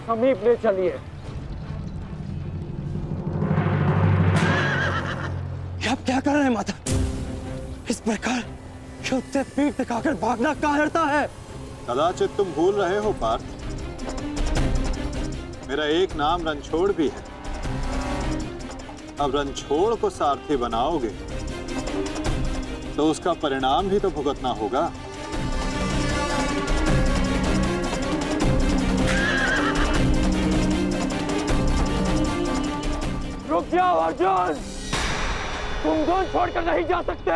समीप ले चलिए। आप क्या कर रहे हैं माता? इस प्रकार युद्ध से पीठ दिखाकर भागना कायरता है। कदाचित तुम भूल रहे हो पार्थ, मेरा एक नाम रणछोड़ भी है। अब रणछोड़ को सारथी बनाओगे तो उसका परिणाम भी तो भुगतना होगा। रुक जाओ अर्जुन, तुम धुन छोड़कर नहीं जा सकते।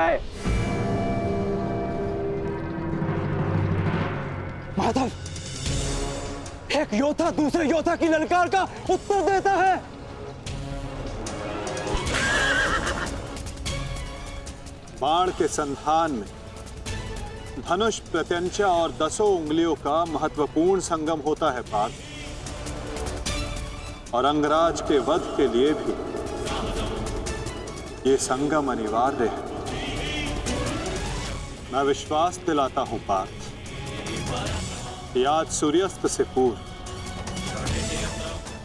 माधव, एक योद्धा दूसरे योद्धा की ललकार का उत्तर देता है। बाण के संधान में धनुष, प्रत्यंचा और 10 उंगलियों का महत्वपूर्ण संगम होता है पार्थ, और अंगराज के वध के लिए भी ये संगम अनिवार्य है। मैं विश्वास दिलाता हूं पार्थ, कि आज सूर्यास्त से पूर्व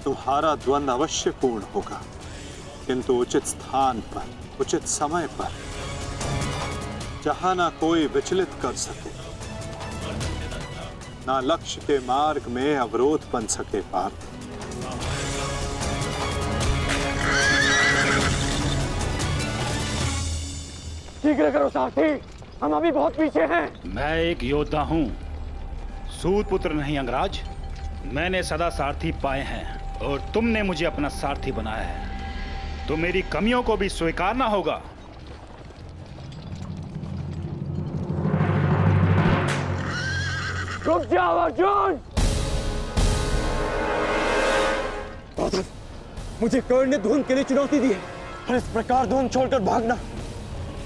तुम्हारा द्वंद्व अवश्य पूर्ण होगा, किंतु उचित स्थान पर, उचित समय पर, जहां ना कोई विचलित कर सके, ना लक्ष्य के मार्ग में अवरोध बन सके पार्थ। शीघ्र करो सारथी, हम अभी बहुत पीछे हैं। मैं एक योद्धा हूँ, सूत पुत्र नहीं अंगराज। मैंने सदा सारथी पाए हैं और तुमने मुझे अपना सारथी बनाया है, तो मेरी कमियों को भी स्वीकारना होगा। रुक जाओ अर्जुन। मुझे कर्ण ने धुन के लिए चुनौती दी है, और इस प्रकार धुन छोड़कर भागना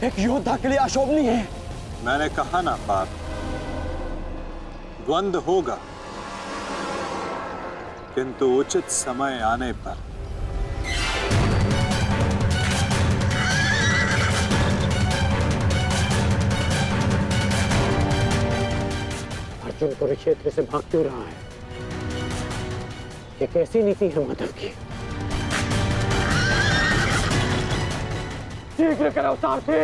एक योद्धा के लिए अशोभनीय है। मैंने कहा ना पार्थ, द्वंद्व होगा, किंतु उचित समय आने पर। अर्जुन कुरुक्षेत्र से भाग क्यों रहा है? ये कैसी नीति है माधव की? शीघ्र करो सारथी।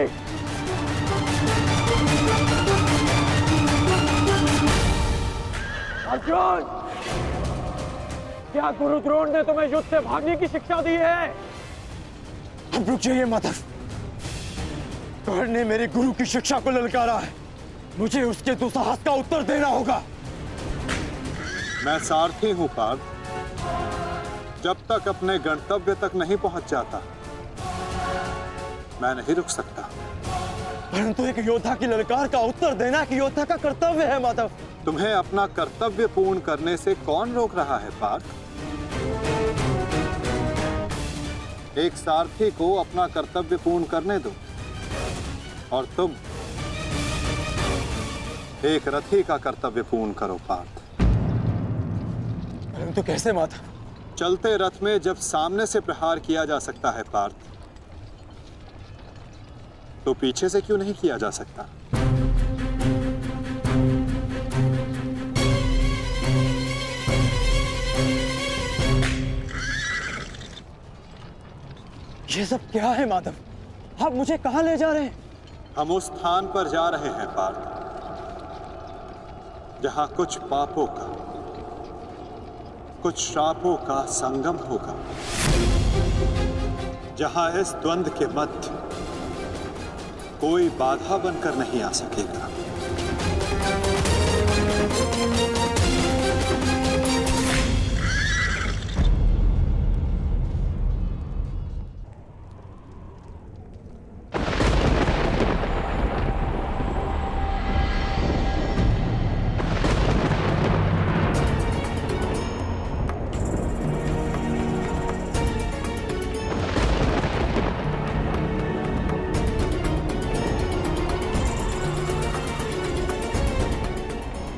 अर्जुन, क्या गुरु द्रोण ने तुम्हें युद्ध से भागने की शिक्षा दी है? अब रुक जाइए माधव, कर्ण ने मेरे गुरु की शिक्षा को ललकारा है, मुझे उसके दुस्साहस का उत्तर देना होगा। मैं सारथी हूं पार्थ, जब तक अपने गंतव्य तक नहीं पहुंच जाता मैं नहीं रुक सकता। परंतु एक योद्धा की ललकार का उत्तर देना एक योद्धा का कर्तव्य है माधव। तुम्हें अपना कर्तव्य पूर्ण करने से कौन रोक रहा है पार्थ? एक सारथी को अपना कर्तव्य पूर्ण करने दो, और तुम एक रथी का कर्तव्य पूर्ण करो पार्थ। परंतु कैसे माधव? चलते रथ में जब सामने से प्रहार किया जा सकता है पार्थ, तो पीछे से क्यों नहीं किया जा सकता? ये सब क्या है माधव? आप मुझे कहां ले जा रहे हैं? हम उस स्थान पर जा रहे हैं पार्थ, जहां कुछ पापों का, कुछ श्रापों का संगम होगा, जहां इस द्वंद्व के मध्य कोई बाधा बनकर नहीं आ सकेगा।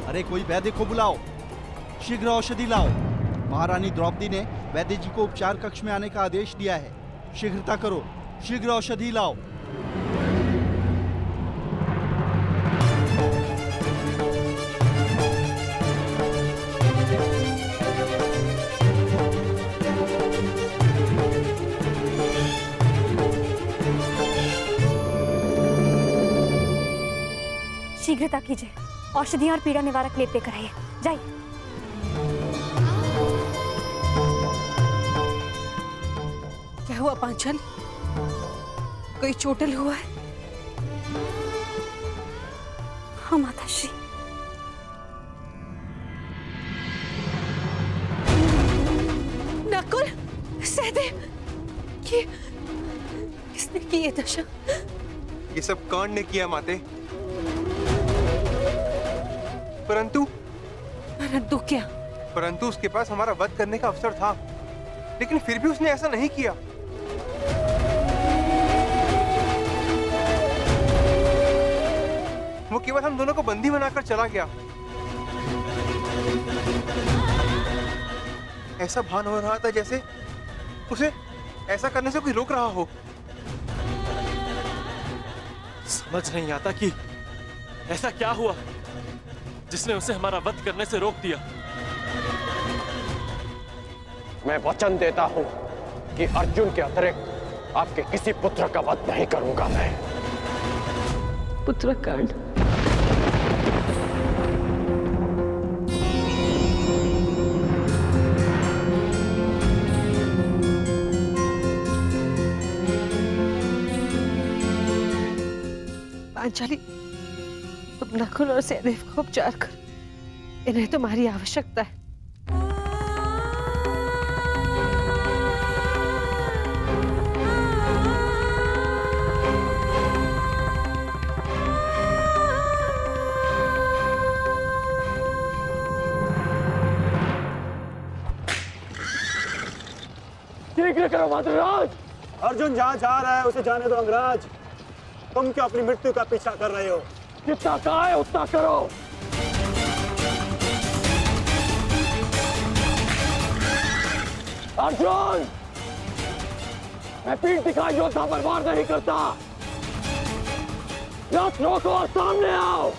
अरे कोई वैद्य को बुलाओ, शीघ्र औषधि लाओ। महारानी द्रौपदी ने वैद्य जी को उपचार कक्ष में आने का आदेश दिया है। शीघ्रता करो, शीघ्र औषधि लाओ। शीघ्रता कीजिए, औषधियां और पीड़ा निवारक लेप लेकर आइए। जाइए। क्या हुआ पांचाली? कोई चोटिल हुआ है? हाँ माताश्री। नकुल, सहदेव, किसने की ये दशा? ये सब कर्ण ने किया माते। परंतु क्या? परंतु उसके पास हमारा वध करने का अवसर था, लेकिन फिर भी उसने ऐसा नहीं किया। वो केवल हम दोनों को बंदी बनाकर चला गया। ऐसा भान हो रहा था जैसे उसे ऐसा करने से कोई रोक रहा हो। समझ नहीं आता कि ऐसा क्या हुआ जिसने उसे हमारा वध करने से रोक दिया। मैं वचन देता हूं कि अर्जुन के अतिरिक्त आपके किसी पुत्र का वध नहीं करूंगा मैं। पुत्र कर्ण, पांचाली, तुम नकुल और सहदेव को उपचार कर, इन्हें तुम्हारी आवश्यकता है। शीघ्र करो मद्राज। अर्जुन जहाँ जा रहा है उसे जाने दो अंगराज। तुम क्यों अपनी मृत्यु का पीछा कर रहे हो? जितना कहा है उतना करो। अर्जुन, मैं पीठ दिखा योद्धा बर्बाद नहीं करता। रथ रोको और सामने आओ,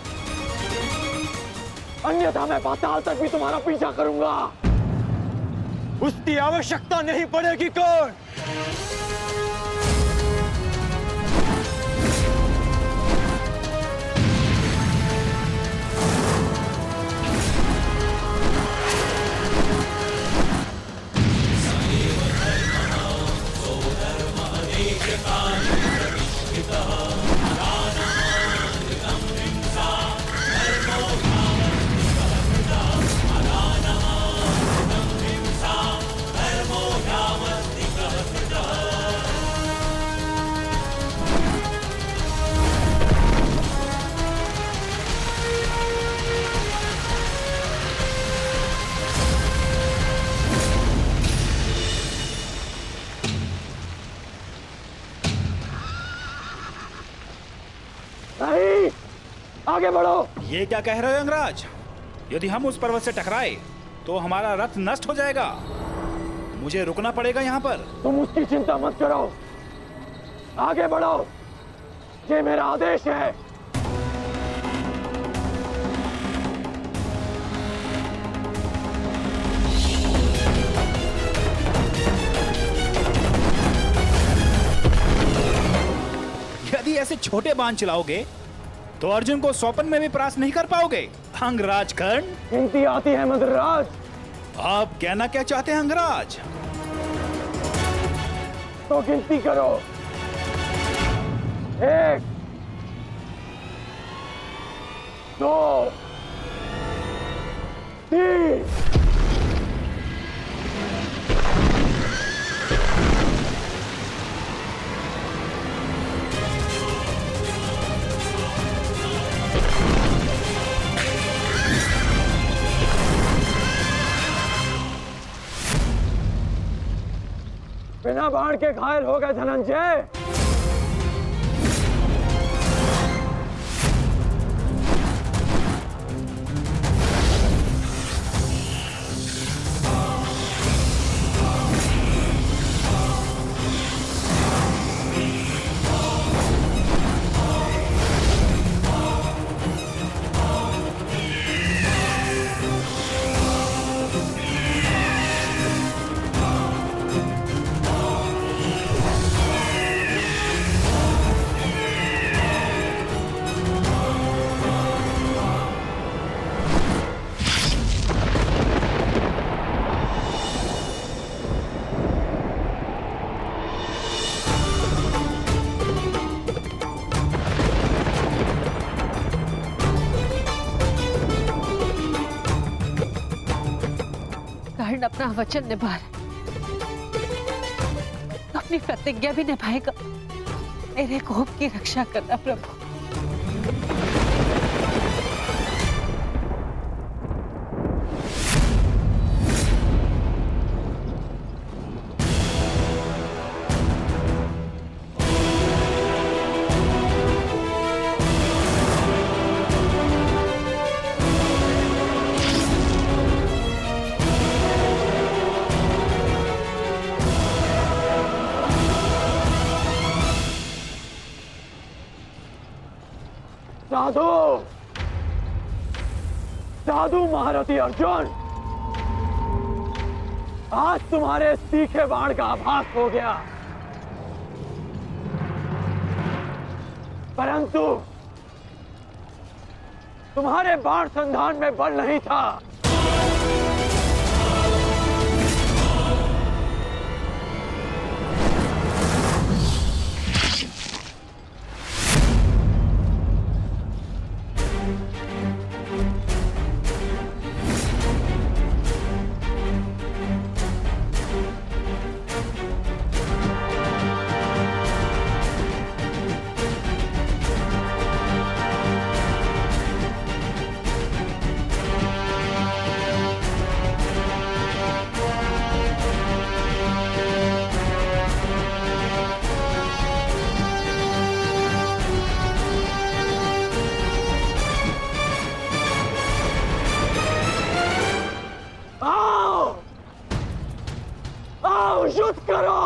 अन्यथा मैं पाताल तक भी तुम्हारा पीछा करूंगा। उसकी आवश्यकता नहीं पड़ेगी कौन? नहीं, आगे बढ़ो। ये क्या कह रहे हो अंगराज? यदि हम उस पर्वत से टकराए तो हमारा रथ नष्ट हो जाएगा। मुझे रुकना पड़ेगा यहाँ पर। तुम उसकी चिंता मत करो, आगे बढ़ो, ये मेरा आदेश है। यदि ऐसे छोटे बाण चलाओगे तो अर्जुन को स्वप्न में भी परास्त नहीं कर पाओगे। अंगराज कर्ण, गिनती आती है मद्राज। आप कहना क्या चाहते हैं अंगराज? तो गिनती करो। 1, 2, 3। बिना बाण के घायल हो गए धनंजय। अपना वचन निभा रहा है, तो अपनी प्रतिज्ञा भी निभाएगा। मेरे कोप की रक्षा करना प्रभु। साधु साधु महारथी अर्जुन, आज तुम्हारे तीखे बाण का आभास हो गया, परंतु तुम्हारे बाण संधान में बल नहीं था। युद्ध करो।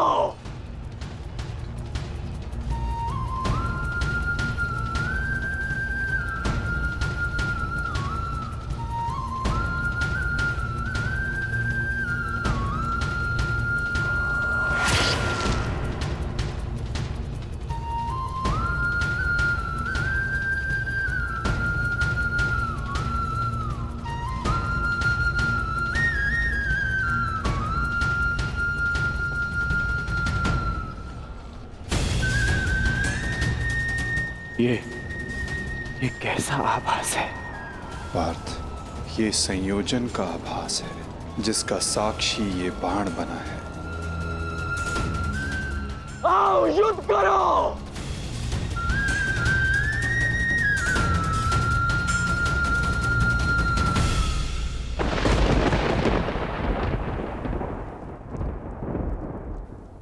ये कैसा आभास है? पार्थ, ये संयोजन का आभास है, जिसका साक्षी ये बाण बना है। आओ युद्ध करो।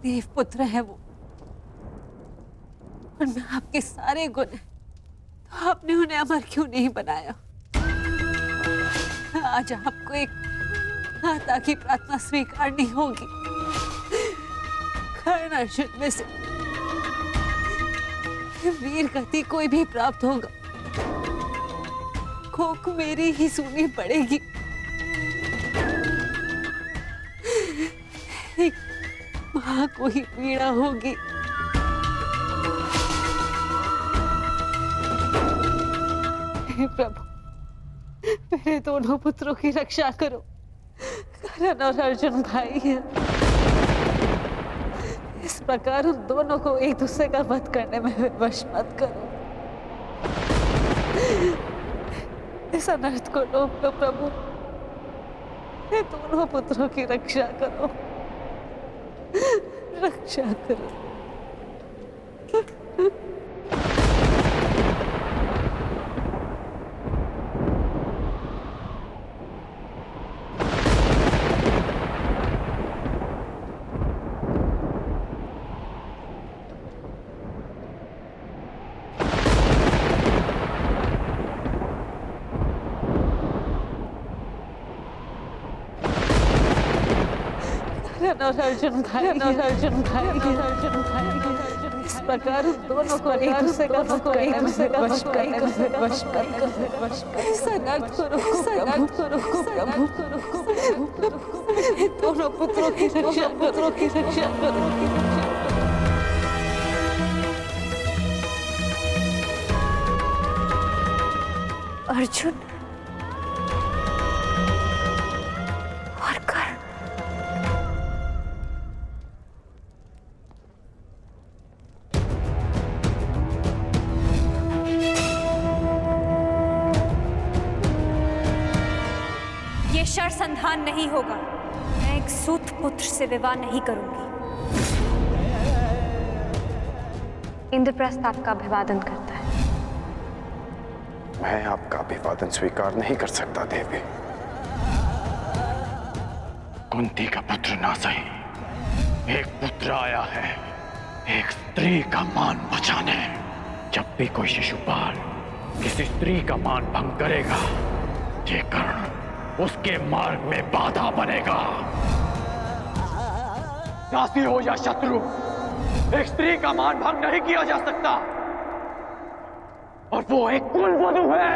देवपुत्र है वो, और मैं आपके सारे गुण हैं, तो आपने उन्हें अमर क्यों नहीं बनाया? आज आपको एक माता की प्रार्थना स्वीकारनी होगी। कर्ण अर्जुन में से वीर गति कोई भी प्राप्त होगा, कोक मेरी ही सुननी पड़ेगी। एक मां को ही पीड़ा होगी। प्रभु, मेरे दोनों पुत्रों की रक्षा करो। कर्ण और अर्जुन भाई हैं। इस प्रकार उन दोनों को एक दूसरे का वध करने में विवश मत करो। इस अनर्थ को रोक लो प्रभु। मेरे दोनों पुत्रों की रक्षा करो, रक्षा करो। और अर्जुन भाई, इस प्रकार दोनों को एक दूसरे का वध करने में विवश ऐसा नर्थ को रोको प्रभु। दोनों पुत्रों की रक्षा करो। अर्जुन और कर्ण, ये शर संधान नहीं होगा। मैं सूत पुत्र से विवाह नहीं करूंगी। इंद्रप्रस्थ आपका अभिवादन करता है। मैं आपका अभिवादन स्वीकार नहीं कर सकता देवी। कुंती का पुत्र ना सही, एक पुत्र आया है एक स्त्री का मान बचाने। जब भी कोई शिशुपाल किसी स्त्री का मान भंग करेगा, ये कर्ण उसके मार्ग में बाधा बनेगा। दासी हो या शत्रु, एक स्त्री का मान भंग नहीं किया जा सकता, और वो एक कुलवधू है।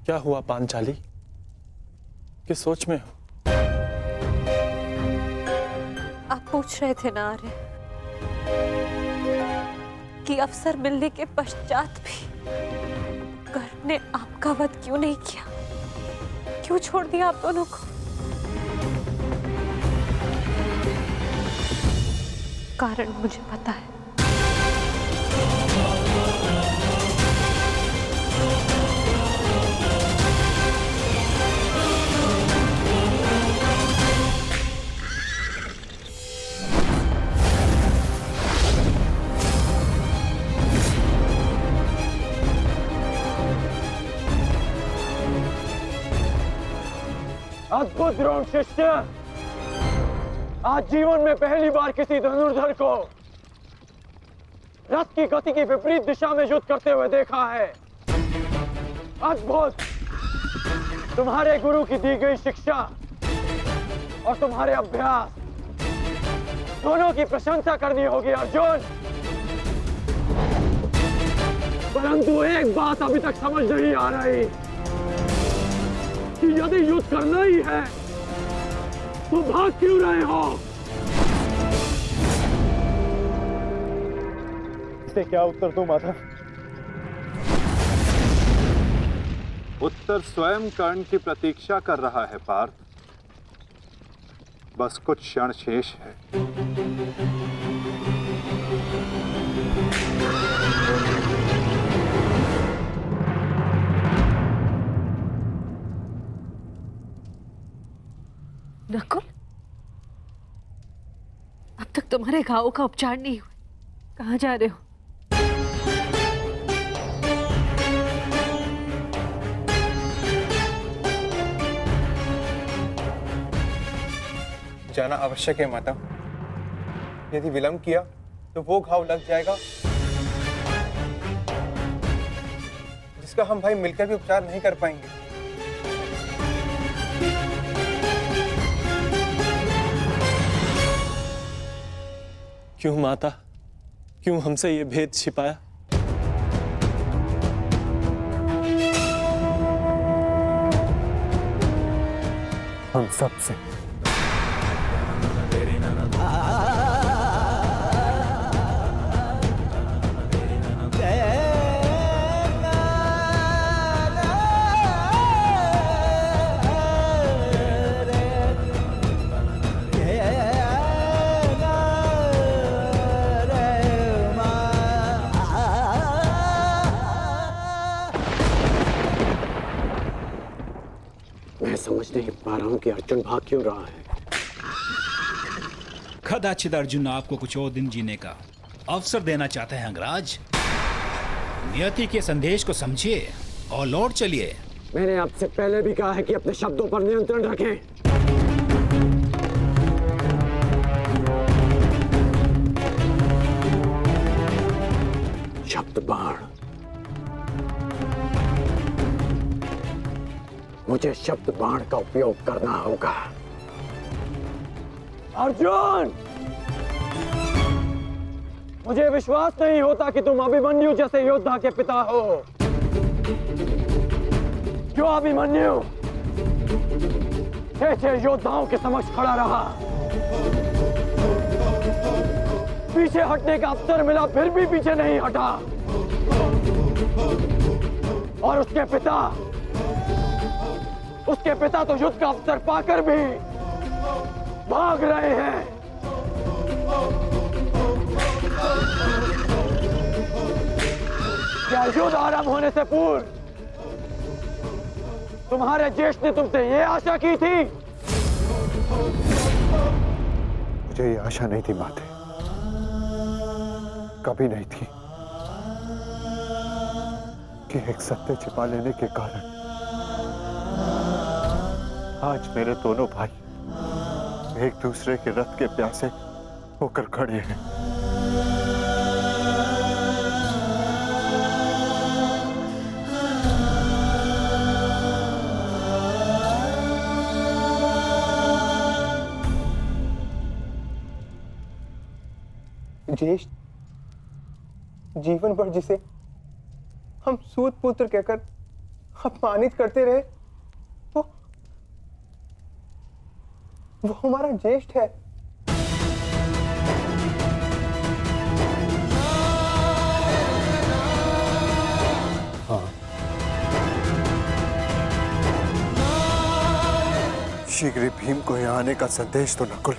क्या हुआ पांचाली? किस सोच में हो? आप पूछ रहे थे ना आर्य कि अवसर मिलने के पश्चात भी कर्ण ने आपका वध क्यों नहीं किया, क्यों छोड़ दिया आप दोनों को? कारण मुझे पता है। अद्भुत द्रोण शिष्य, आज जीवन में पहली बार किसी धनुर्धर को रथ की गति की विपरीत दिशा में युद्ध करते हुए देखा है। अद्भुत! तुम्हारे गुरु की दी गई शिक्षा और तुम्हारे अभ्यास दोनों की प्रशंसा करनी होगी अर्जुन। परंतु एक बात अभी तक समझ नहीं आ रही कि यदि युद्ध करना ही है तो भाग क्यों रहे हो? इसे क्या उत्तर दूं माता? उत्तर स्वयं कर्ण की प्रतीक्षा कर रहा है पार्थ। बस कुछ क्षण शेष है। नकुल, अब तक तुम्हारे घावों का उपचार नहीं हुआ, कहाँ जा रहे हो? जाना आवश्यक है माता। यदि विलंब किया तो वो घाव लग जाएगा जिसका हम भाई मिलकर भी उपचार नहीं कर पाएंगे। क्यों माता, क्यों हमसे ये भेद छिपाया? हम सबसे। मैं समझ नहीं पा रहा हूं कि अर्जुन भाग क्यों रहा है। कदाचित अर्जुन आपको कुछ और दिन जीने का अवसर देना चाहते हैं अंगराज। नियति के संदेश को समझिए और लौट चलिए। मैंने आपसे पहले भी कहा है कि अपने शब्दों पर नियंत्रण रखें। शब्द बाण, मुझे शब्द बाण का उपयोग करना होगा। अर्जुन, मुझे विश्वास नहीं होता कि तुम अभिमन्यु जैसे योद्धा के पिता हो। जो अभिमन्यु 6 योद्धाओं के समक्ष खड़ा रहा, पीछे हटने का अवसर मिला फिर भी पीछे नहीं हटा। और उसके पिता तो युद्ध का अवसर पाकर भी भाग रहे हैं। क्या युद्ध आरंभ होने से पूर्व तुम्हारे ज्येष्ठ ने तुमसे ये आशा की थी? मुझे ये आशा नहीं थी माते, कभी नहीं थी कि एक सत्य छिपा लेने के कारण आज मेरे दोनों भाई एक दूसरे के रथ के प्यासे होकर खड़े हैं। ज्येष्ठ जीवन भर जिसे हम सूत पुत्र कहकर अपमानित करते रहे, वो हमारा ज्येष्ठ है। हाँ, शीघ्र ही भीम को यहाँ आने का संदेश तो नकुल।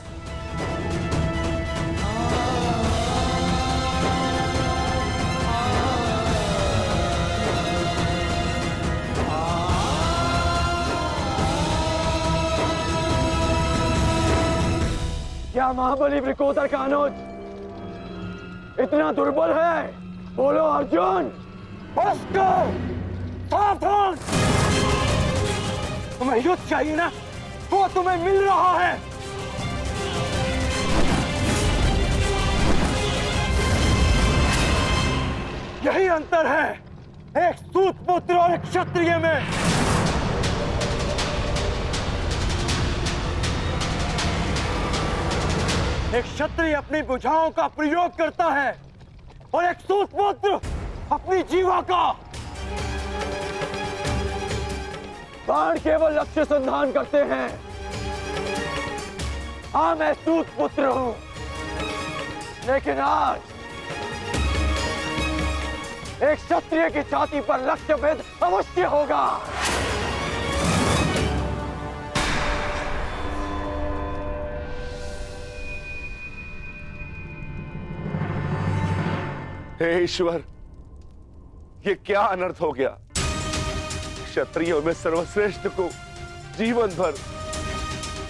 क्या महाबली वृकोदर का अनुज इतना दुर्बल है? बोलो अर्जुन। सावधान! तुम्हें युद्ध चाहिए ना, वो तुम्हें मिल रहा है। यही अंतर है एक सूत पुत्र और एक क्षत्रिय में। एक क्षत्रिय अपनी भुजाओं का प्रयोग करता है और एक सूत पुत्र अपनी जीवा का। बाण केवल लक्ष्य संधान करते हैं। हाँ, मैं सूत पुत्र हूं, लेकिन आज एक क्षत्रिय की छाती पर लक्ष्य भेद अवश्य होगा। हे ईश्वर, ये क्या अनर्थ हो गया? क्षत्रियों में सर्वश्रेष्ठ को जीवन भर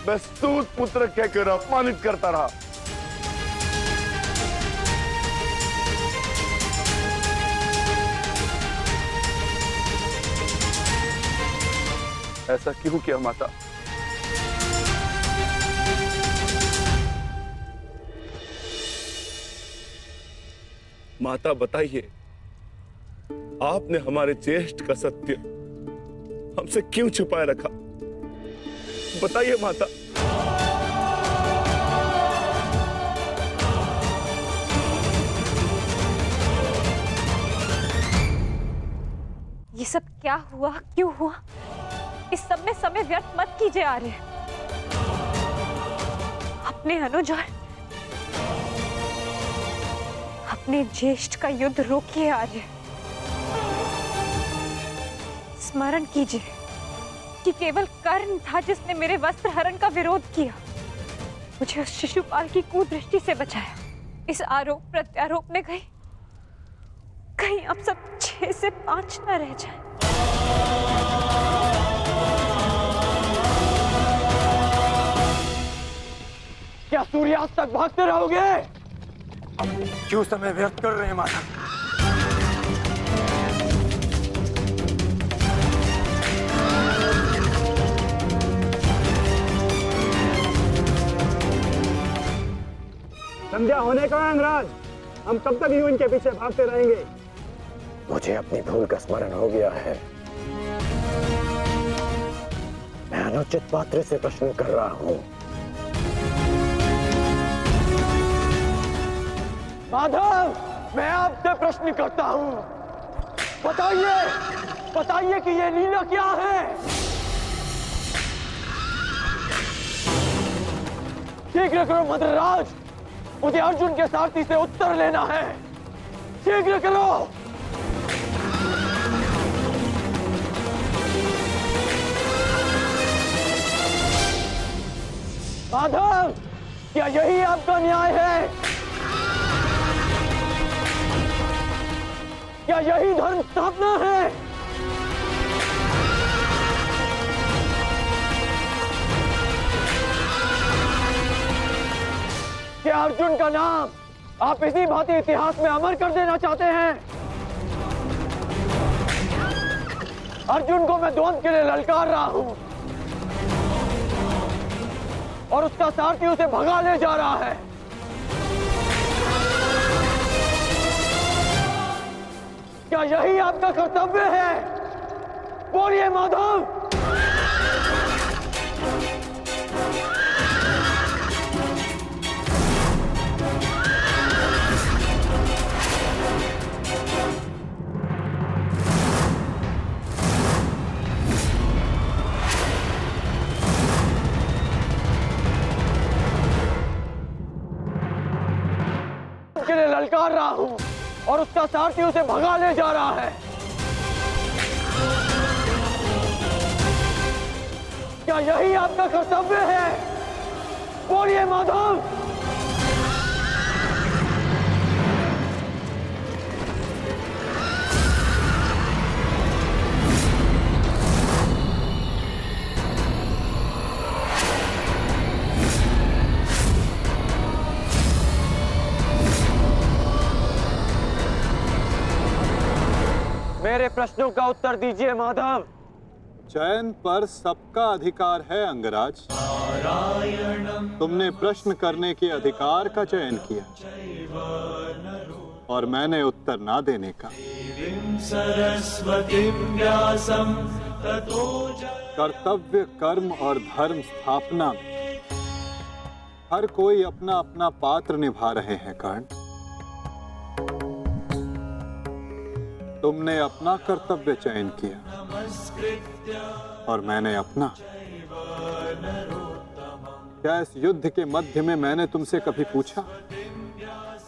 मैं सूत पुत्र कहकर अपमानित करता रहा। ऐसा क्यों किया माता? माता बताइए, आपने हमारे ज्येष्ठ का सत्य हमसे क्यों छुपाए रखा? बताइए माता। ये सब क्या हुआ, क्यों हुआ? इस सब में समय व्यर्थ मत कीजिए आर्य। अपने अनुज और अपने ज्येष्ठ का युद्ध रोकिए आर्य। स्मरण कीजिए कि केवल कर्ण था जिसने मेरे वस्त्र हरण का विरोध किया, मुझे उस शिशुपाल की कुदृष्टि से बचाया। इस आरोप प्रत्यारोप में कहीं अब सब 6 से 5 न रह जाए। क्या सूर्यास्त तक भागते रहोगे? क्यों समय व्यर्थ कर रहे हैं माता? संध्या होने का अंगराज, हम कब तक यूं इनके पीछे भागते रहेंगे? मुझे अपनी भूल का स्मरण हो गया है। मैं अनुचित पात्र से प्रश्न कर रहा हूं। माधव, मैं आपसे प्रश्न करता हूं। बताइए कि ये लीला क्या है? शीघ्र करो मद्रराज, मुझे अर्जुन के सारथी से उत्तर लेना है। शीघ्र करो। माधव, क्या यही आपका न्याय है? क्या यही धर्म स्थापना है? क्या अर्जुन का नाम आप इसी भांति इतिहास में अमर कर देना चाहते हैं? अर्जुन को मैं द्वंद के लिए ललकार रहा हूं और उसका सारथी उसे भगा ले जा रहा है। क्या यही आपका कर्तव्य है? बोलिए माधव। के लिए ललकार रहा हूं और उसका सारथी उसे भगा ले जा रहा है। क्या यही आपका कर्तव्य है? बोलिए माधव। मेरे प्रश्नों का उत्तर दीजिए माधव। चयन पर सबका अधिकार है अंगराज। तुमने प्रश्न करने के अधिकार का चयन किया और मैंने उत्तर ना देने का। कर्तव्य, कर्म और धर्म स्थापना में हर कोई अपना अपना पात्र निभा रहे हैं कर्ण। तुमने अपना कर्तव्य चयन किया और मैंने अपना। क्या इस युद्ध के मध्य में मैंने तुमसे कभी पूछा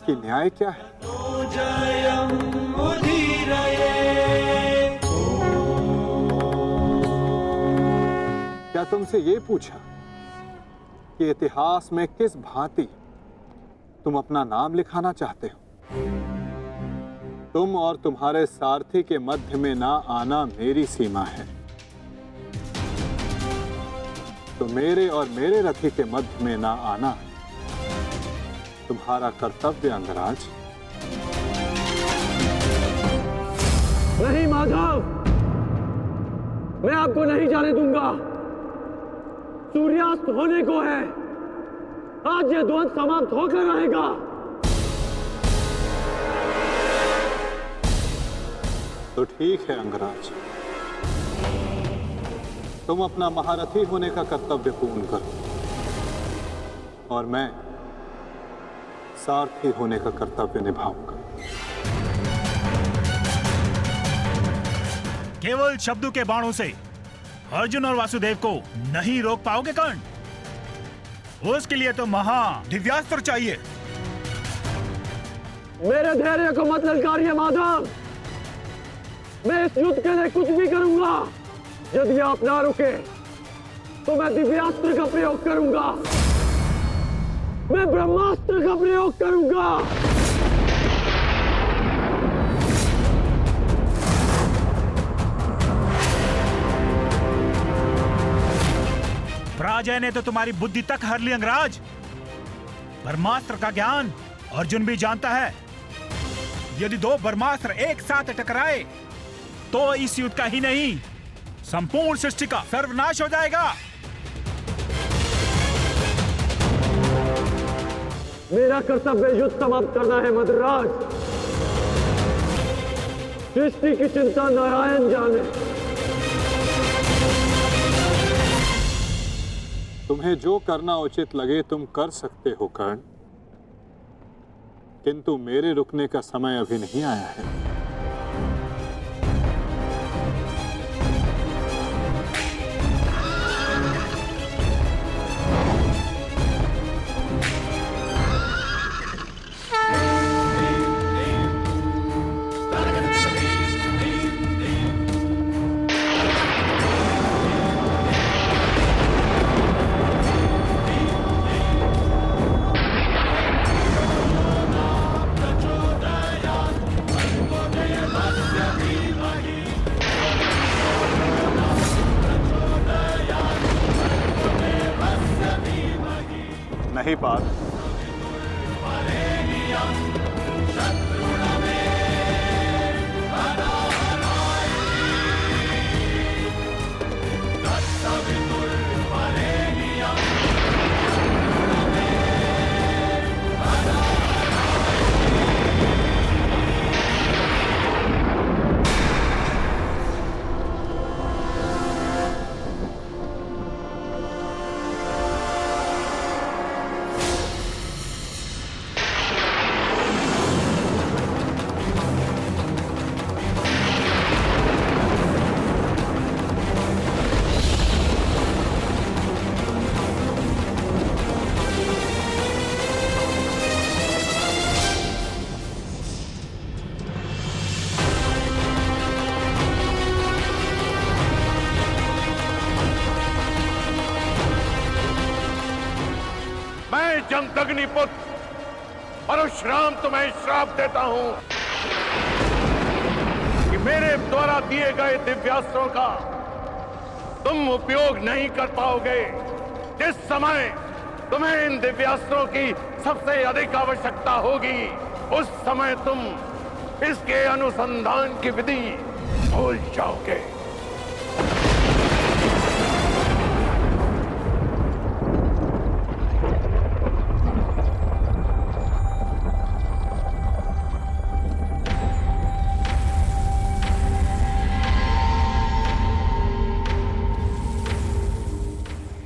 कि न्याय क्या है? क्या तुमसे ये पूछा कि इतिहास में किस भांति तुम अपना नाम लिखाना चाहते हो? तुम और तुम्हारे सारथी के मध्य में ना आना मेरी सीमा है, तो मेरे और मेरे रथी के मध्य में ना आना तुम्हारा कर्तव्य अंगराज। नहीं माधव, मैं आपको नहीं जाने दूंगा। सूर्यास्त होने को है। आज ये द्वंद समाप्त होकर रहेगा। तो ठीक है अंगराज, तुम अपना महारथी होने का कर्तव्य पूर्ण करो और मैं सारथी होने का कर्तव्य निभाऊंगा। केवल शब्दों के बाणों से अर्जुन और वासुदेव को नहीं रोक पाओगे कर्ण। उसके लिए तो महा दिव्यास्त्र चाहिए। मेरे धैर्य को मत ललकारिए माधव। मैं इस युद्ध के लिए कुछ भी करूंगा। यदि आप ना रुके तो मैं दिव्यास्त्र का प्रयोग करूंगा। मैं ब्रह्मास्त्र का प्रयोग करूंगा। पराजय ने तो तुम्हारी बुद्धि तक हर ली अंगराज। ब्रह्मास्त्र का ज्ञान अर्जुन भी जानता है। यदि दो ब्रह्मास्त्र एक साथ टकराए तो इस युद्ध का ही नहीं, संपूर्ण सृष्टि का सर्वनाश हो जाएगा। मेरा कर्तव्य युद्ध समाप्त करना है मद्राज। सृष्टि की चिंता नारायण जाने। तुम्हें जो करना उचित लगे तुम कर सकते हो कर्ण, किंतु मेरे रुकने का समय अभी नहीं आया है। नहीं पार्थ। अग्निपुत्र परशुराम तुम्हें श्राप देता हूं कि मेरे द्वारा दिए गए दिव्यास्त्रों का तुम उपयोग नहीं कर पाओगे। जिस समय तुम्हें इन दिव्यास्त्रों की सबसे अधिक आवश्यकता होगी उस समय तुम इसके अनुसंधान की विधि भूल जाओगे।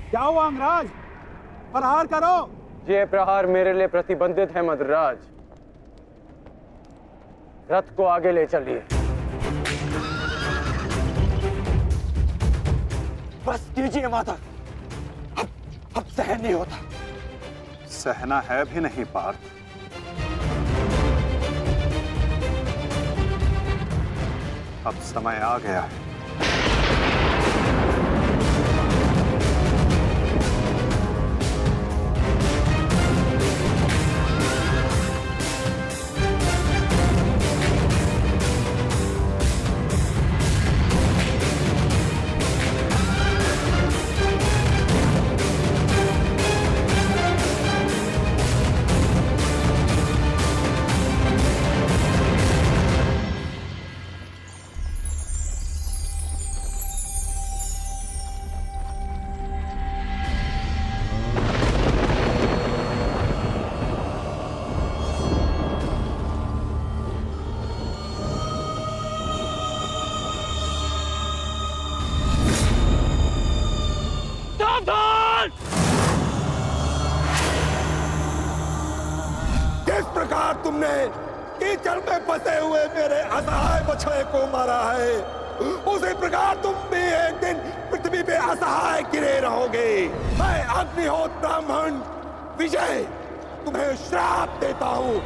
क्या हुआ अंगराज? प्रहार करो। ये प्रहार मेरे लिए प्रतिबंधित है मद्राज। रथ को आगे ले चलिए। बस कीजिए माता, अब सहन नहीं होता। सहना है भी नहीं पार्थ। अब समय आ गया है। किस प्रकार तुमने कीचड़ में फंसे हुए मेरे असहाय बछड़े को मारा है, उसी प्रकार तुम भी एक दिन पृथ्वी पे असहाय गिरे रहोगे। मैं अग्निहोत्र ब्राह्मण विजय तुम्हें श्राप देता हूं।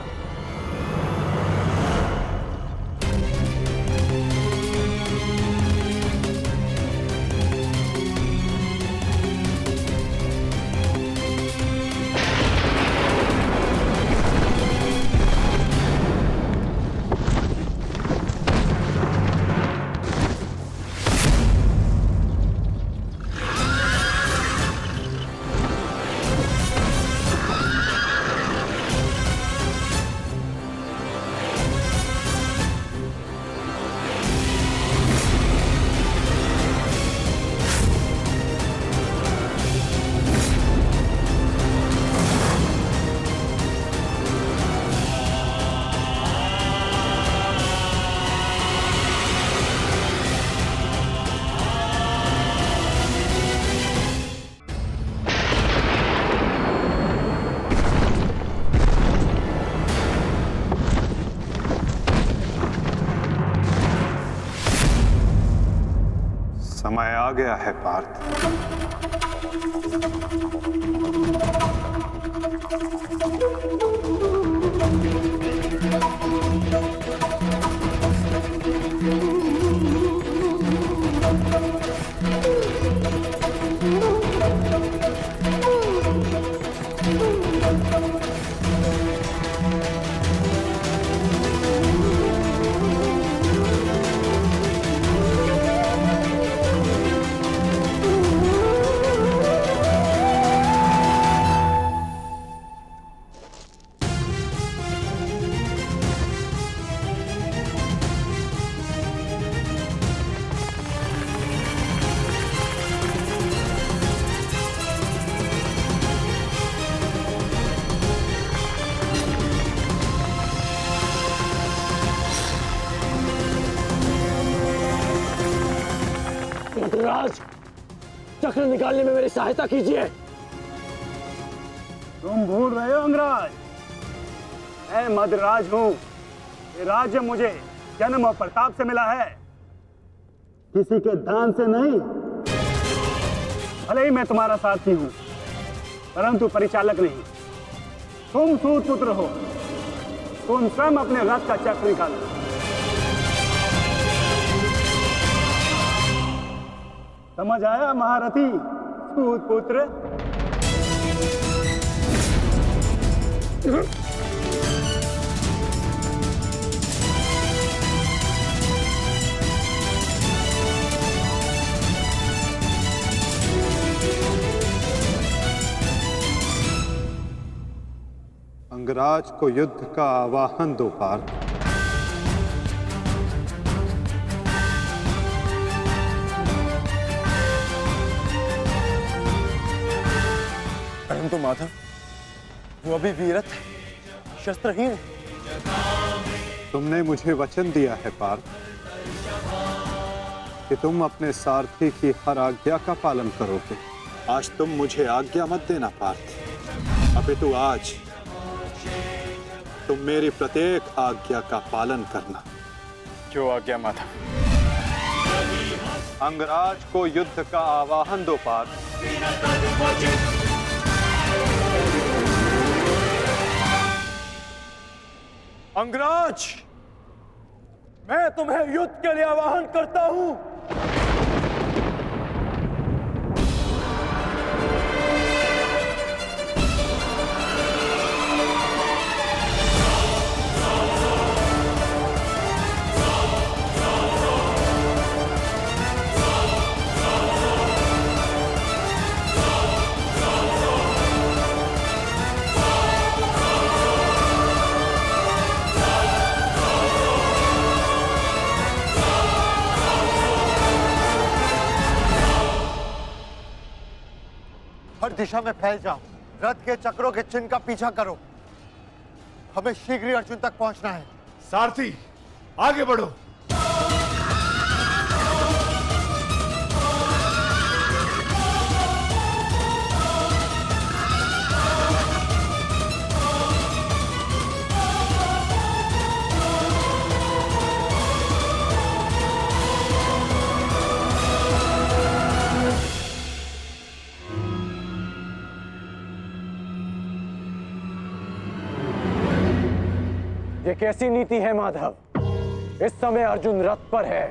समय आ गया है पार्थ। चक्र निकालने में मेरी सहायता कीजिए। तुम भूल रहे हो अंगराज, मैं मदराज हूं। ये राज्य मुझे जन्म और प्रताप से मिला है, किसी के दान से नहीं। भले ही मैं तुम्हारा साथी हूं, परंतु परिचालक नहीं। तुम सूत पुत्र हो, तुम स्वयं अपने रथ का चक्र निकालो। समझ आया महारथी सूत पुत्र? अंगराज को युद्ध का आवाहन दो पार्थ। परंतु माधव, वो अभी वीरत है, शस्त्रहीन है। तुमने मुझे वचन दिया है पार्थ कि तुम अपने सारथी की हर आज्ञा का पालन करोगे। आज तुम मुझे आज्ञा मत देना पार्थ, अपितु आज तुम मेरी प्रत्येक आज्ञा का पालन करना। जो आज्ञा माधव। अंगराज को युद्ध का आवाहन दो पार्थ। अंगराज, मैं तुम्हें युद्ध के लिए आवाहन करता हूं। हर दिशा में फैल जाओ, रथ के चक्रों के चिन्ह का पीछा करो। हमें शीघ्र ही अर्जुन तक पहुंचना है। सारथी, आगे बढ़ो। ये कैसी नीति है माधव? इस समय अर्जुन रथ पर है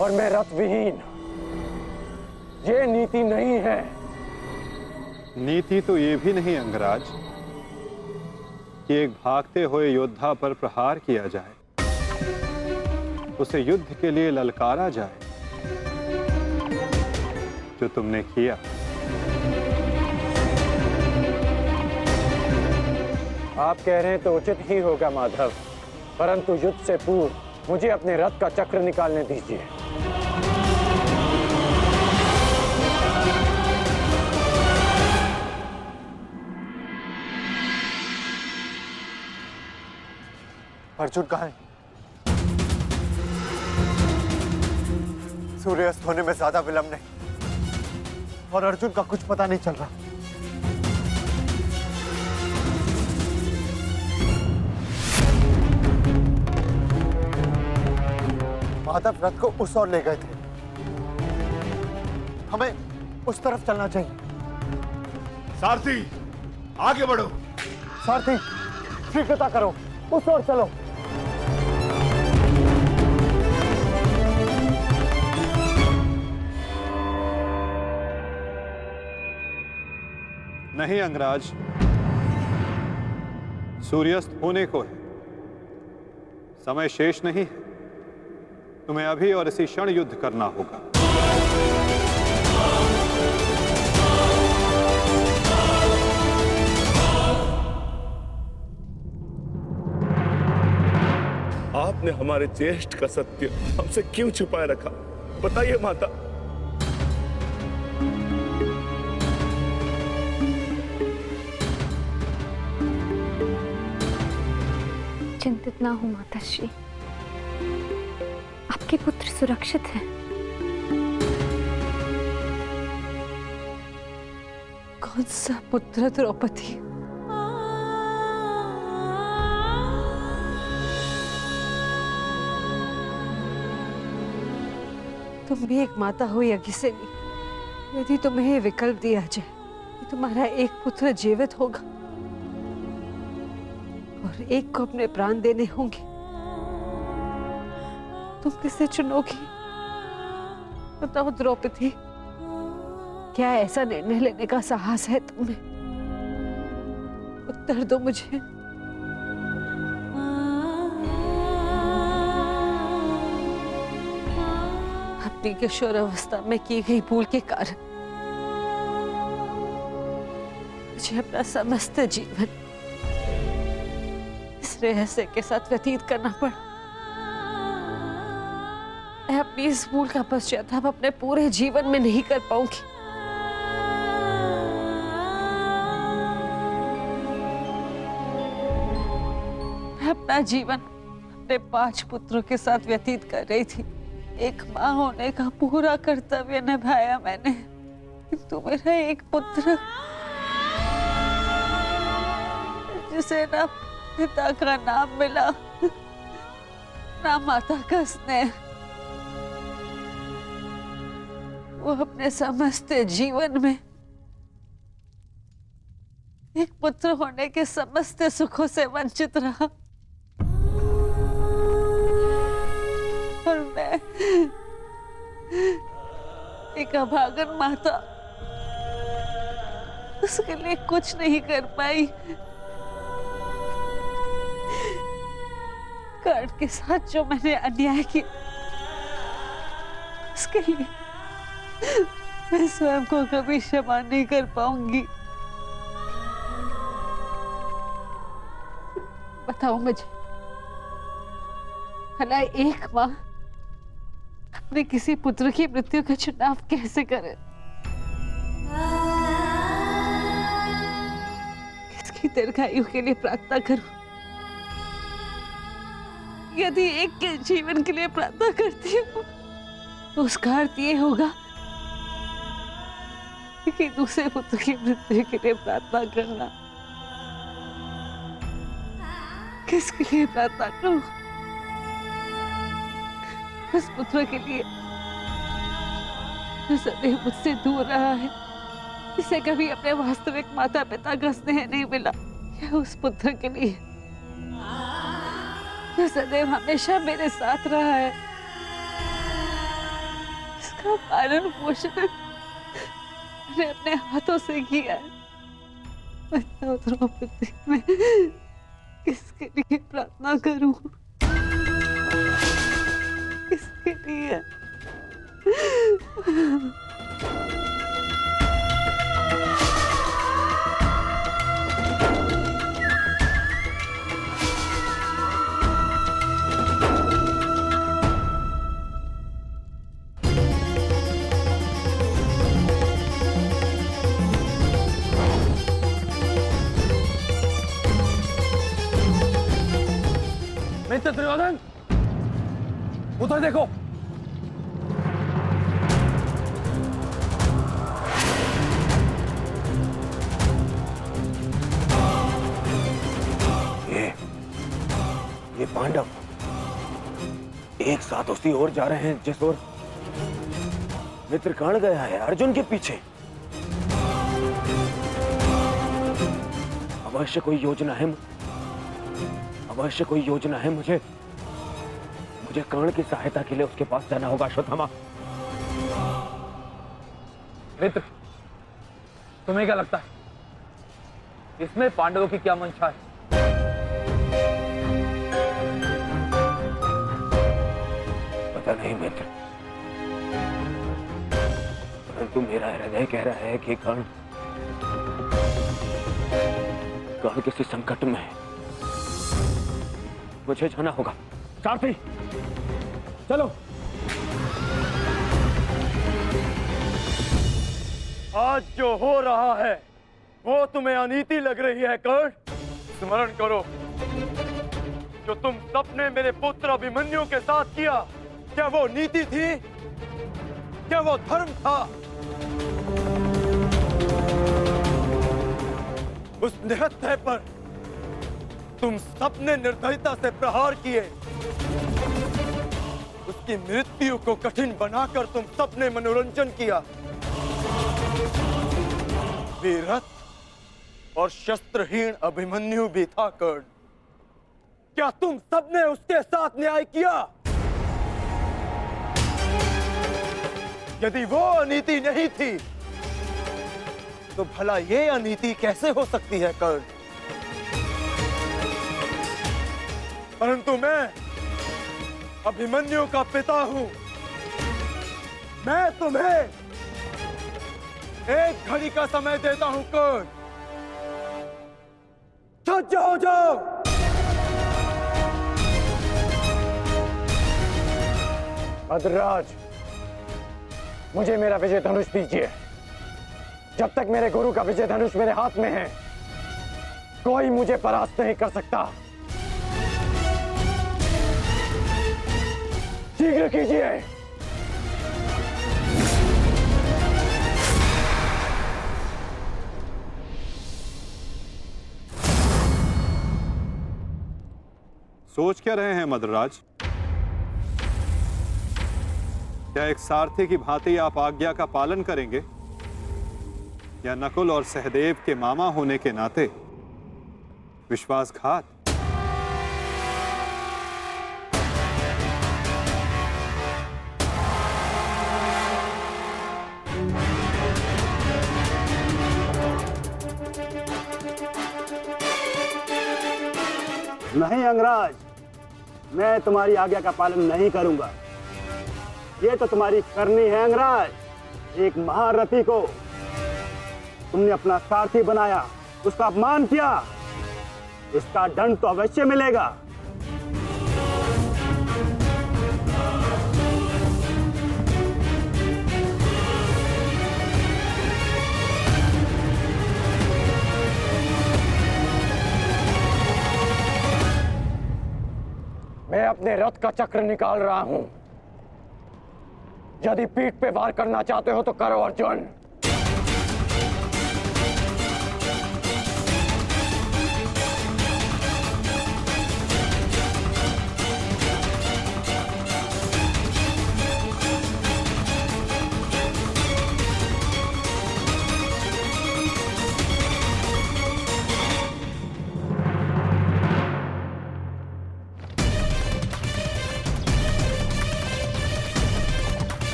और मैं रथ विहीन। ये नीति नहीं है। नीति तो ये भी नहीं अंगराज कि एक भागते हुए योद्धा पर प्रहार किया जाए, उसे युद्ध के लिए ललकारा जाए, जो तुमने किया। आप कह रहे हैं तो उचित ही होगा माधव, परंतु युद्ध से पूर्व मुझे अपने रथ का चक्र निकालने दीजिए। अर्जुन कहाँ है? सूर्यास्त होने में ज्यादा विलंब नहीं और अर्जुन का कुछ पता नहीं चल रहा। माधव रथ को उस ओर ले गए थे, हमें उस तरफ चलना चाहिए। सारथी, आगे बढ़ो। सारथी, शीघ्रता करो, उस ओर चलो। नहीं अंगराज, सूर्यास्त होने को है, समय शेष नहीं है। तुम्हें अभी और इसी क्षण युद्ध करना होगा। आपने हमारे ज्येष्ठ का सत्य हमसे क्यों छुपाए रखा? बताइए माता। चिंतित ना हो माताश्री, आपके पुत्र सुरक्षित हैं। कौन सा पुत्र द्रौपदी? तुम भी एक माता हो यज्ञसेनी। यदि तुम्हें ये विकल्प दिया जाए कि तुम्हारा एक पुत्र जीवित होगा और एक को अपने प्राण देने होंगे, तुम किसे चुनोगी? बताओ द्रौपदी, क्या ऐसा निर्णय लेने का साहस है तुम्हें? उत्तर दो मुझे। अपनी किशोरावस्था में की गई भूल के कारण मुझे अपना समस्त जीवन इस रहस्य के साथ व्यतीत करना पड़ा। मैं अपनी इस भूल का पश्चाताप अपने पूरे जीवन में नहीं कर पाऊंगी। मैं अपना जीवन अपने 5 पुत्रों के साथ व्यतीत कर रही थी। एक माँ होने का पूरा कर्तव्य निभाया मैंने, किंतु मेरा एक पुत्र जिसे ना पिता का नाम मिला ना माता का स्नेह, वो अपने समस्त जीवन में एक पुत्र होने के समस्त सुखों से वंचित रहा। और मैं एक अभागन माता उसके लिए कुछ नहीं कर पाई। कर्ण के साथ जो मैंने अन्याय किया उसके लिए मैं स्वयं को कभी क्षमा नहीं कर पाऊंगी। बताओ मुझे, भला एक माँ अपने किसी पुत्र की मृत्यु का चुनाव कैसे करे? किसकी दीर्घायु के लिए प्रार्थना करूं? यदि एक के जीवन के लिए प्रार्थना करती हूँ तो उसका अर्थ ये होगा कि दूसरे पुत्र की मृत्यु के लिए प्रार्थना करना। किसके लिए प्रार्थना करूं? उस पुत्र के लिए जो सदैव मुझसे दूर रहा है, जिसे कभी अपने वास्तविक माता पिता का स्नेह नहीं मिला, या उस पुत्र के लिए जो सदैव हमेशा मेरे साथ रहा है, इसका पालन पोषण मैंने अपने हाथों से किया है। बताओ द्रौपदी, मैं किसके लिए प्रार्थना करूं? किसके लिए? मित्र दुर्योधन, उधर देखो। ये पांडव एक साथ उसी ओर जा रहे हैं जिस ओर मित्र कर्ण गया है, अर्जुन के पीछे। अवश्य कोई योजना है, अवश्य कोई योजना है। मुझे कर्ण की सहायता के लिए उसके पास जाना होगा। अश्वत्थामा, मित्र, तुम्हें क्या लगता है इसमें पांडवों की क्या मंशा है? पता नहीं मित्र, परंतु मेरा हृदय कह रहा है कि कर्ण किसी संकट में है। मुझे जाना होगा। सारथी, चलो। आज जो हो रहा है वो तुम्हें अनीति लग रही है कर्ण? स्मरण करो, जो तुम सबने मेरे पुत्र अभिमन्यु के साथ किया, क्या वो नीति थी? क्या वो धर्म था? उस निहत्थे पर तुम सबने निर्दयता से प्रहार किए। उसकी मृत्यु को कठिन बनाकर तुम सबने मनोरंजन किया। वीरथ और शस्त्रहीन अभिमन्यु भी था कर्ण। क्या तुम सबने उसके साथ न्याय किया? यदि वो अनीति नहीं थी तो भला ये अनीति कैसे हो सकती है कर्ण? परंतु मैं अभिमन्यु का पिता हूं। मैं तुम्हें एक घड़ी का समय देता हूं कर्ण। सज्ज हो जाओ। भद्रराज, मुझे मेरा विजय धनुष दीजिए। जब तक मेरे गुरु का विजय धनुष मेरे हाथ में है, कोई मुझे परास्त नहीं कर सकता। शीघ्र कीजिए। सोच क्या रहे हैं मद्रराज? क्या एक सारथी की भांति आप आज्ञा का पालन करेंगे, या नकुल और सहदेव के मामा होने के नाते विश्वासघात? नहीं अंगराज, मैं तुम्हारी आज्ञा का पालन नहीं करूंगा। ये तो तुम्हारी करनी है अंगराज। एक महारथी को तुमने अपना सारथी बनाया, उसका अपमान किया। इसका दंड तो अवश्य मिलेगा। मैं अपने रथ का चक्र निकाल रहा हूं। यदि पीठ पे वार करना चाहते हो तो करो अर्जुन।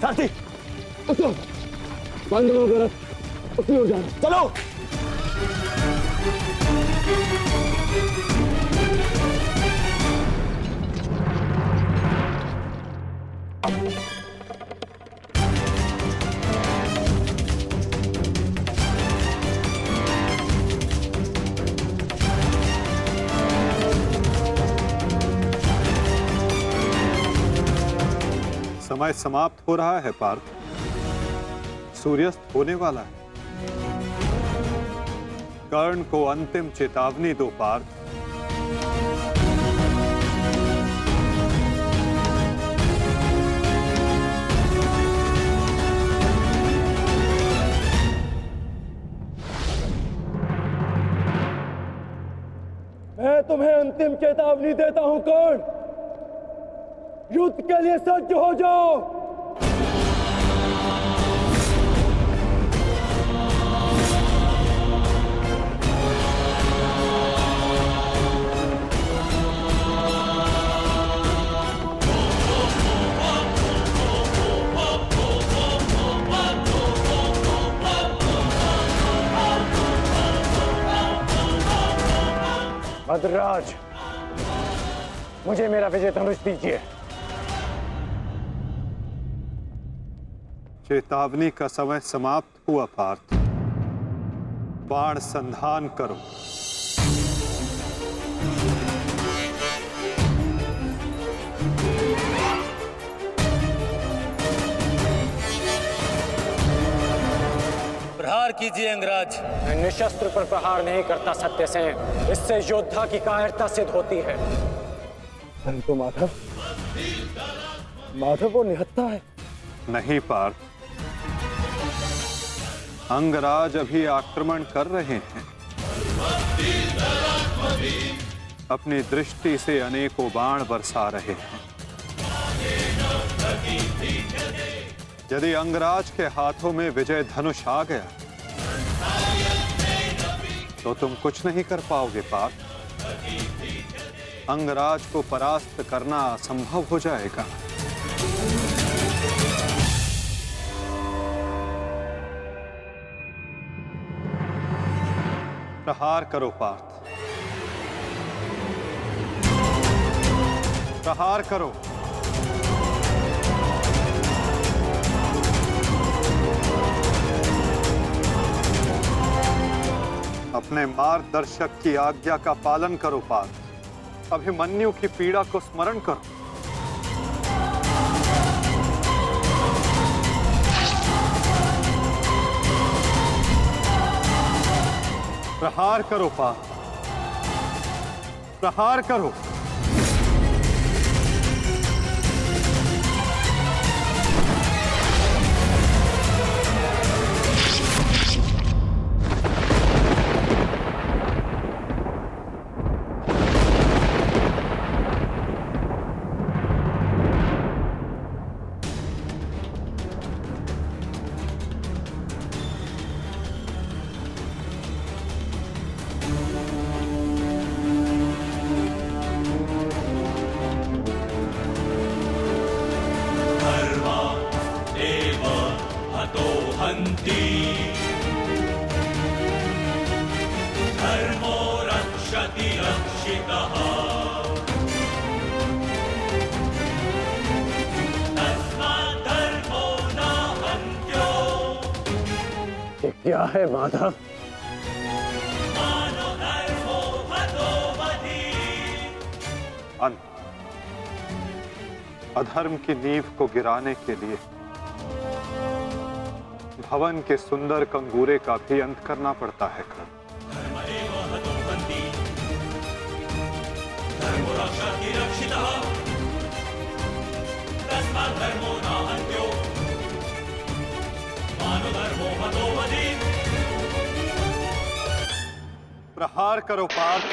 सारथी, उसको बंद करो रथ, उसकी ओर जाना। चलो। समय समाप्त हो रहा है पार्थ। सूर्यास्त होने वाला है। कर्ण को अंतिम चेतावनी दो पार्थ। मैं तुम्हें अंतिम चेतावनी देता हूं कर्ण। युद्ध के लिए सज्ज हो जाओ। भद्रराज, मुझे मेरा विजय धनुष दीजिए। चेतावनी का समय समाप्त हुआ पार्थ। बाण संधान करो। प्रहार कीजिए अंगराज। मैं निशस्त्र पर प्रहार नहीं करता सत्यसेन। इससे योद्धा की कायरता सिद्ध होती है। परंतु माधव, माधव वो निहत्था है। नहीं पार्थ, अंगराज अभी आक्रमण कर रहे हैं। अपनी दृष्टि से अनेकों बाण बरसा रहे हैं। यदि अंगराज के हाथों में विजय धनुष आ गया तो तुम कुछ नहीं कर पाओगे पार्थ। अंगराज को परास्त करना असंभव हो जाएगा। प्रहार करो पार्थ, प्रहार करो। अपने मार्गदर्शक की आज्ञा का पालन करो पार्थ। अभिमन्यु की पीड़ा को स्मरण करो। प्रहार करो पार्थ, प्रहार करो। ये क्या है माधव? अंत। अधर्म की नींव को गिराने के लिए भवन के सुंदर कंगूरे का भी अंत करना पड़ता है कर्ण। प्रहार करो पार्थ,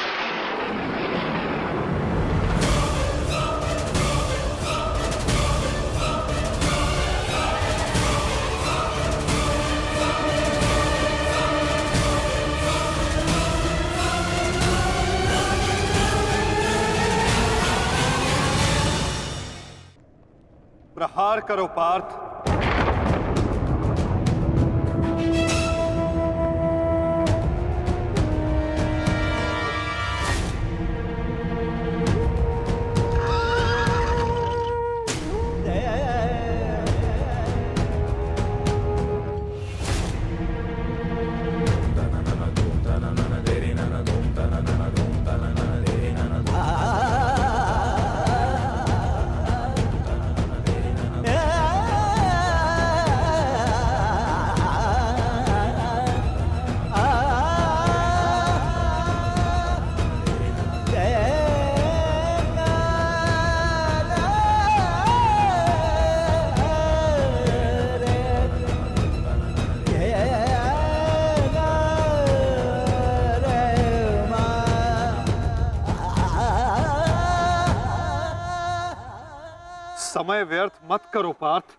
प्रहार करो पार्थ। समय व्यर्थ मत करो पार्थ।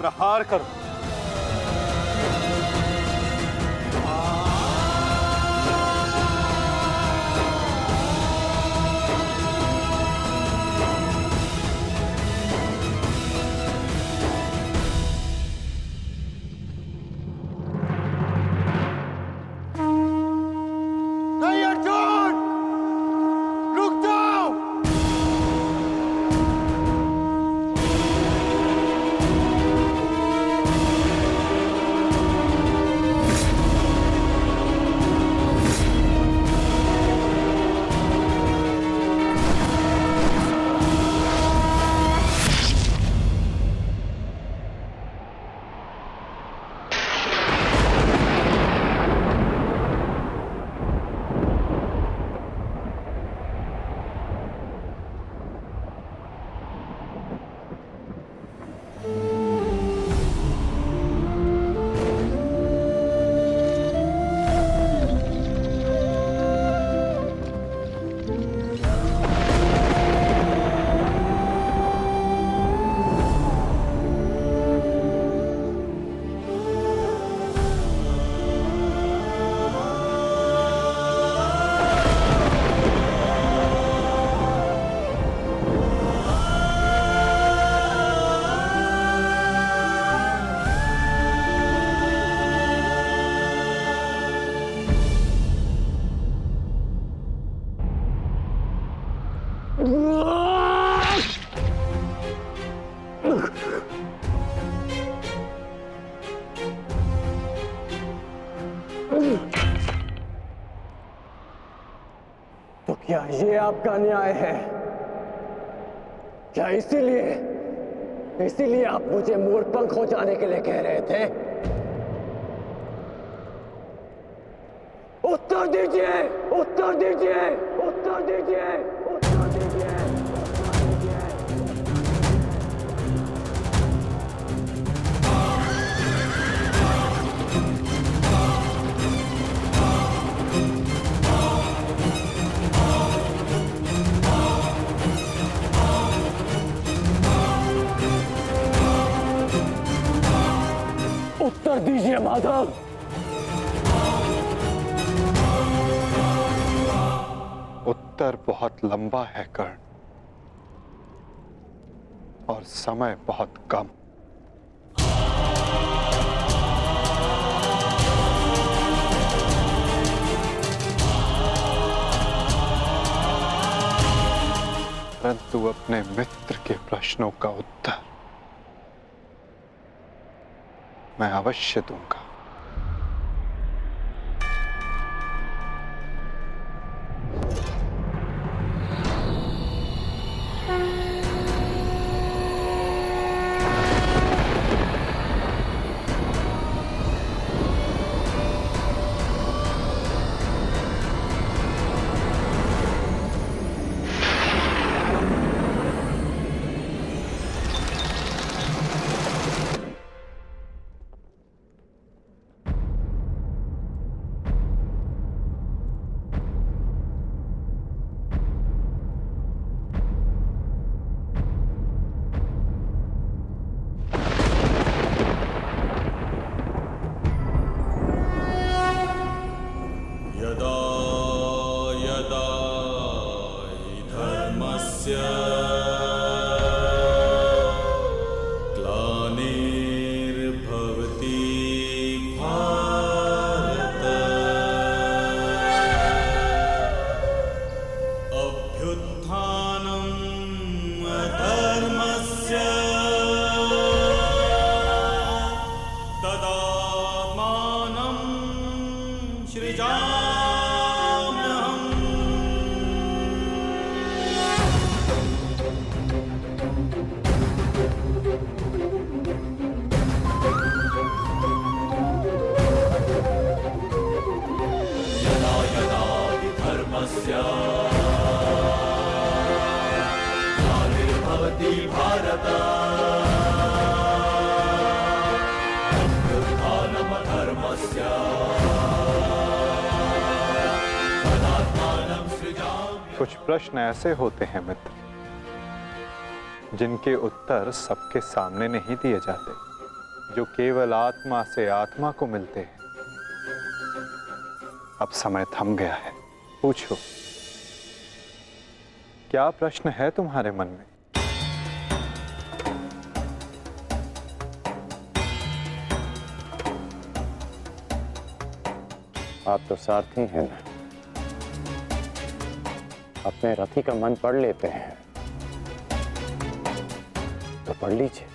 प्रहार करो। नहीं अर्जुन, रुक जाओ। आपका न्याय है? क्या इसीलिए आप मुझे मोरपंख हो जाने के लिए कह रहे थे? उत्तर दीजिए, उत्तर दीजिए, उत्तर दीजिए, उत्तर दीजिए। उत्तर दीजिए माधव। उत्तर बहुत लंबा है कर्ण, और समय बहुत कम। परंतु अपने मित्र के प्रश्नों का उत्तर मैं अवश्य दूंगा। कुछ प्रश्न ऐसे होते हैं मित्र, जिनके उत्तर सबके सामने नहीं दिए जाते, जो केवल आत्मा से आत्मा को मिलते हैं। अब समय थम गया है, पूछो, क्या प्रश्न है तुम्हारे मन में? आप तो सारथी हैं ना, अपने रथी का मन पढ़ लेते हैं, तो पढ़ लीजिए।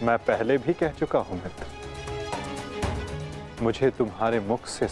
मैं पहले भी कह चुका हूं मित्र, मुझे तुम्हारे मुख से